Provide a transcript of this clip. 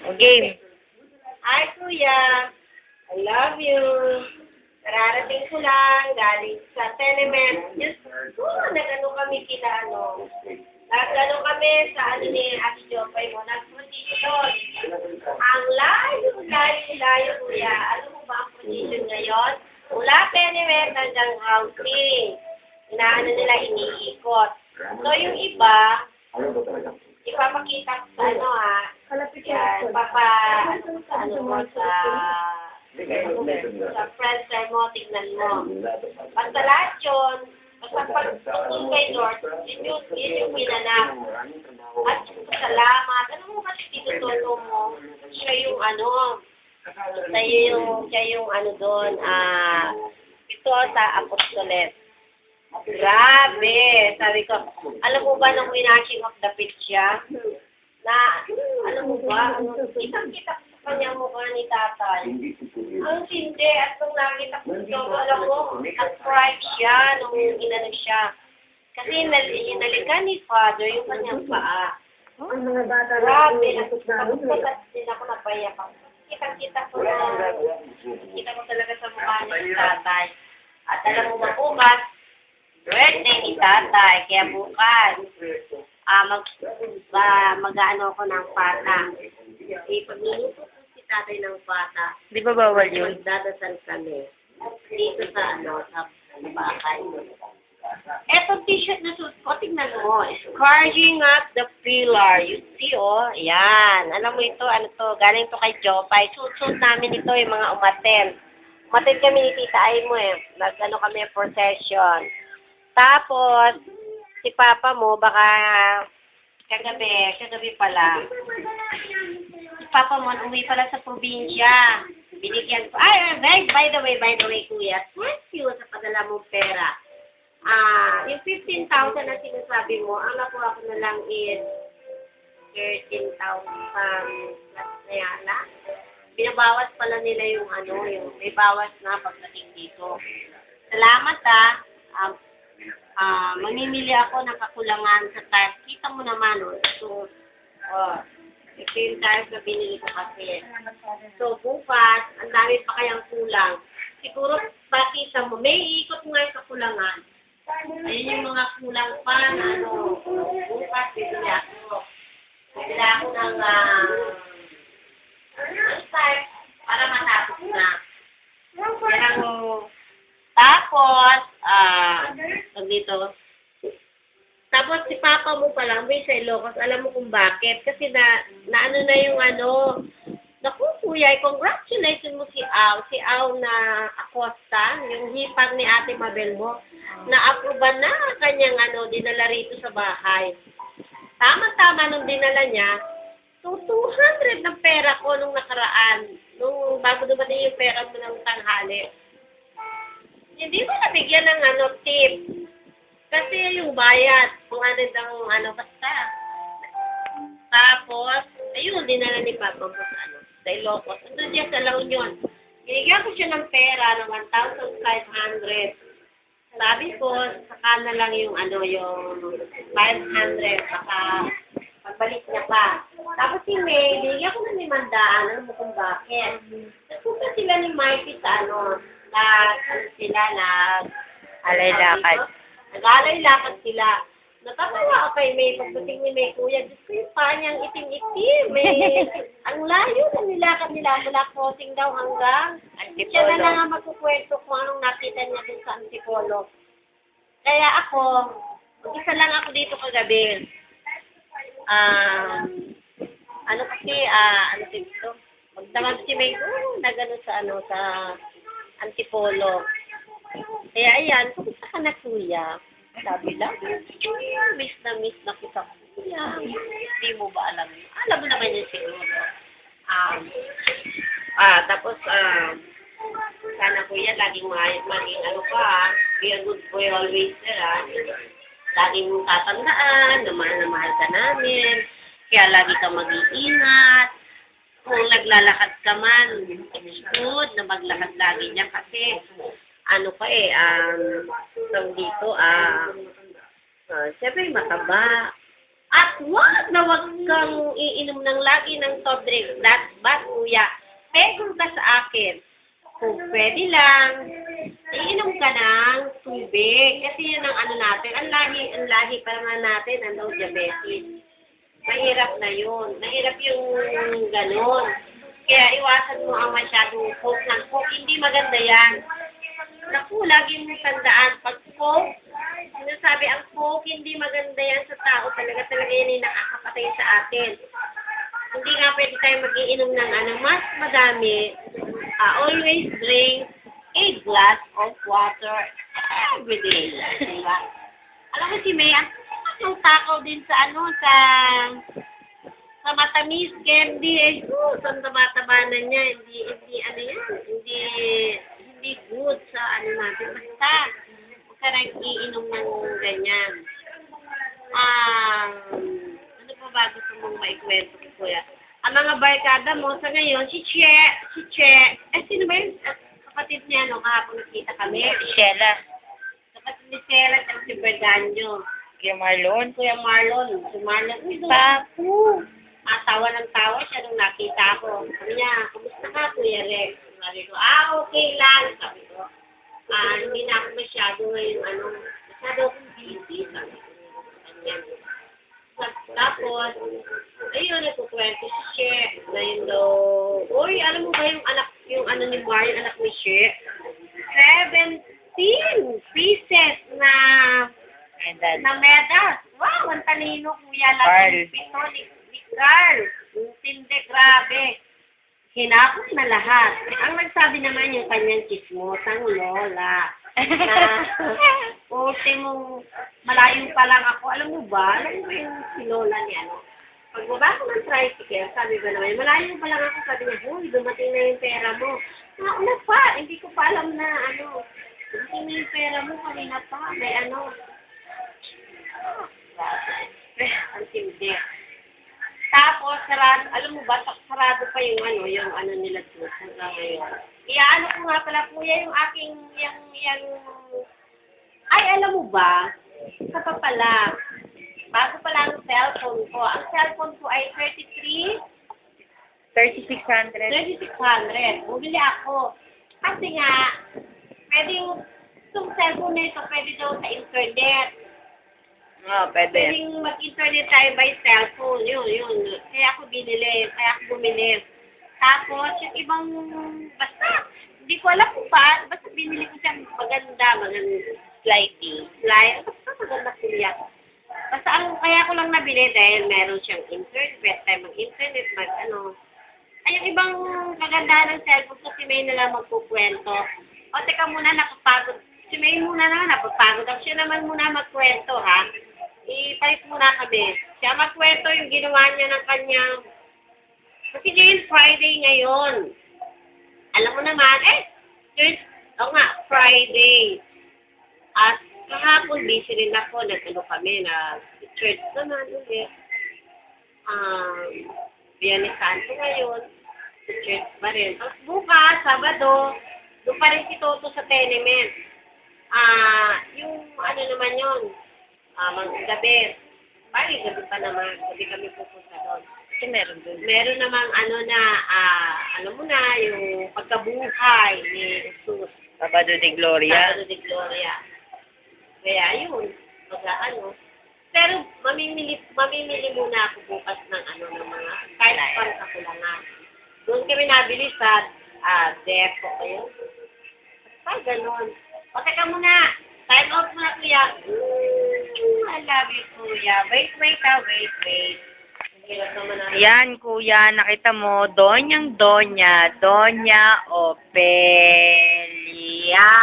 O, game. Hi, Kuya. I love you. Kararating ko lang, galing sa Telemed. Diyos ko, nag-ano kami kina ano. Nag-ano kami sa ano ni Ate Jopay mo. Nag-position. Ang layo, Kuya. Alam mo ba ang position ngayon? Mula Telemed hanggang housing. Inaano nila, iniikot. So, yung iba, ipapakita ko sa ano yan, ano mo sa friends mo, tignan mo. Basta lahat yun, basta pag-tungkol kay Lord, yun yung pinanap. At salamat. Ano mo kasi tinututo mo? Siya yung ano, siya yung ano doon, ito sa Apostolet. Grabe! Sabi ko, alam mo ba nung winashing of the pitch siya? Na, alam mo ba, kitang-kita ko sa kanyang mukha ni tatay. Ang hindi, at nung nakita ko ito, alam mo, nag-fright siya nung inanag siya. Kasi inalikan ni Father yung kanyang paa. Grabe, nagpapagpagat din ako napayak ako. Kitang-kita ko talaga sa mukha ni tatay. At alam mo ba, bukas, birthday ni tatay, kaya bukas, mag-ano ako ng pata. Pagluluto ko si tatay ng pata. Di ba bawal yun? Magdadasal kami. Dito sa sa bahay. Etong t-shirt na suot ko, tignan mo. Scarring up the pillar. You see, oh. Yan. Alam mo ito, ano to, galing to kay Jopay. Suot namin ito, yung mga umaten. Umaten kami ni Tita Ay mo eh. Nag-ano kami, procession. Tapos, si Papa mo, baka kagabi pala. Si Papa mo, umuwi pala sa probinsya. Binigyan ko, by the way, Kuya, thank you sa padala mong pera. Yung 15,000 na sinasabi mo, ang nakuha ko na lang is 13,000 plus na yata. Binabawas pala nila yung yung may bawas na pagdating dito. Salamat mamimili ako ng kakulangan sa tires. Kita mo naman, So, ito yung tires na binili ko kasi. So, bukas, ang dami pa kayang kulang. Siguro, pakita mo, may ikot nga yung kakulangan. Ayun yung mga kulang pa na, bukas, bibili ako. Bibili ako ng tires para matapos na. Tapos, dito. Tapos si Papa mo pala, may sa Ilocos, alam mo kung bakit. Kasi ano na yung naku Kuya, congratulations mo si Au na Acosta, yung hipag ni Ate Mabel mo, na-aproba na kanyang dinala rito sa bahay. Tama-tama nung dinala niya, so 200 ng pera ko nung nakaraan, nung bago dumating yung pera mo ng tanghali. Hindi mo nabigyan ng tip. Kasi yung bayad, 200 ang basta. Tapos, ayun, dinala ni Papa mo sa Ilocos. Doon siya sa La Union. Binigyan ko siya ng pera ng 1,500. Sabi ko, saka na lang yung yung 500. Saka, pagbalik niya pa. Tapos si May, binigyan ko na ni Mandaan. Alam mo kung bakit. Nagpunta sila ni Mikey sa Alay-lakad. Nag-alay-lakad sila. Natatawa ako kay May. Pagdating ni May, Kuya, Diyos ko yung paa niyang itim-itim. Ang layo na nilakad nila mula crossing daw hanggang. Antipolo. Siya na nga magkukwento kung anong nakita niya dun sa Antipolo. Kaya ako, isa lang ako dito kagabi. Dito? Magdamag si May, nagano sa Antipolo. Kaya ayan, kumusta ka na Kuya? Sabi lang, miss na kita Kuya. Hindi mo ba alam yun? Alam mo naman yun siguro. Tapos, sana Kuya, laging be a good boy always laging mong tatandaan, na mahal ka namin. Kaya lagi kang mag-iingat. Kung naglalakad ka man, good na maglakad lagi niya kasi dito, siyempre mataba, At wag na wag kang iinom ng lagi ng soft drinks. That's bad, kuya. Pegong ka sa akin. Kung pwede lang, iinom ka ng tubig. Kasi yun ang ano natin. Ang lahi pa naman natin, ano, diabetes. Mahirap na yun. Mahirap yung ganon. Kaya iwasan mo ang masyadong coke ng coke. Hindi maganda yan. Naku, lagi mong tandaan. Pag coke, sinasabi ang coke, hindi maganda yan sa tao. Talaga yan yung nakakapatay sa atin. Hindi nga pwede tayo mag-iinom ng ano, mas madami. Always drink a glass of water every day. Diba? Alam mo si May, ang takaw din sa ano, sa matamis candy. Sa taba-taba na niya. Hindi ano yan. Hindi good sa ano natin. Basta, huwag ka rin iinom ng ganyan. Ano pa ba gusto mong maikwento ko, kuya? Ang mga barkada mo sa ngayon, si Che. Sino ba yun? Kapatid niya, no? Kahapon nakita kami. Sheila. Kapatid ni Sheila at si Berganyo. Kuya Marlon. Kuya Marlon. Si Marlon. Papu. Tawa ng tawa siya nung nakita ko. Sabi niya, kumusta ka, Kuya Rex? Sabi ko, okay lang. Sabi ko, hindi na ako masyado ngayon, masyado akong busy. Sabi ko, ganyan. Tapos, ayun, nagkukwento si She. Na yun daw, uy, alam mo ba yung anak, yung ano ni Marian, anak ni She? 17 pieces na medal. Wow, ang talino, kuya. Carl. Pito ni Carl. Tindi, grabe. Hinapos na lahat. Ang nagsabi naman yung kanyang chismosang lola. Ultimo, malayo pa lang ako. Alam mo ba yung si lola ni ano? Pagbaba ko ng tricycle, sabi ba naman, malayo pa lang ako. Sabi niya, huy, dumating na yung pera mo. Nauna pa, hindi ko pa alam na dumating na yung pera mo, kanina pa. May ang tindi. Tapos, sarado, alam mo ba, sarado pa yung nila doon hanggang ngayon. Iyaano ko nga pala, kuya, yung aking, ay, alam mo ba, isa pa pala, bago pala ang cellphone ko. Ang cellphone ko ay 3,600. Bumili ako. Kasi nga, itong cellphone na ito, pwede daw sa internet. Pwede. Pwedeng mag-internet tayo by cellphone. Yun. Kaya ako bumili. Tapos, yung ibang, basta, hindi ko alam kung paano, basta binili ko siyang maganda, Slightly. basta maganda kuya. Basta kaya ko lang nabili dahil meron siyang internet, pwede tayo mag-internet, ay, yung ibang kagandahan ng cellphone kasi may nalang magkukwento. O, teka muna, napapagod. Si May muna naman, napapagod. Siya naman muna magkwento, ha? Ipalit muna kami. Siya magkwento yung ginawa niya ng kanyang... Kasi ngayon, Friday ngayon. Alam mo naman, Friday. At kahapon, busy rin ako. Kami, church naman ulit. Biyernes Santo ngayon. Church pa rin. Tapos bukas, Sabado, doon pa rin si Toto sa tenement. Yung naman yun, gabi. Bali, gabi pa naman. Gabi kami pupunta doon. Kasi meron doon. Meron namang alam mo na, yung pagkabuhay ni Jesus. Sabado de Gloria. Sabado de Gloria. Kaya yun, Pero mamimili muna ako bukas ng ng mga kahit pang kakulangan. Doon kami nabili sa depo kayo. Ganun. O, teka muna. Time off muna, kuya. I love you, kuya. Wait. Yan, kuya. Nakita mo, Doña Opelia.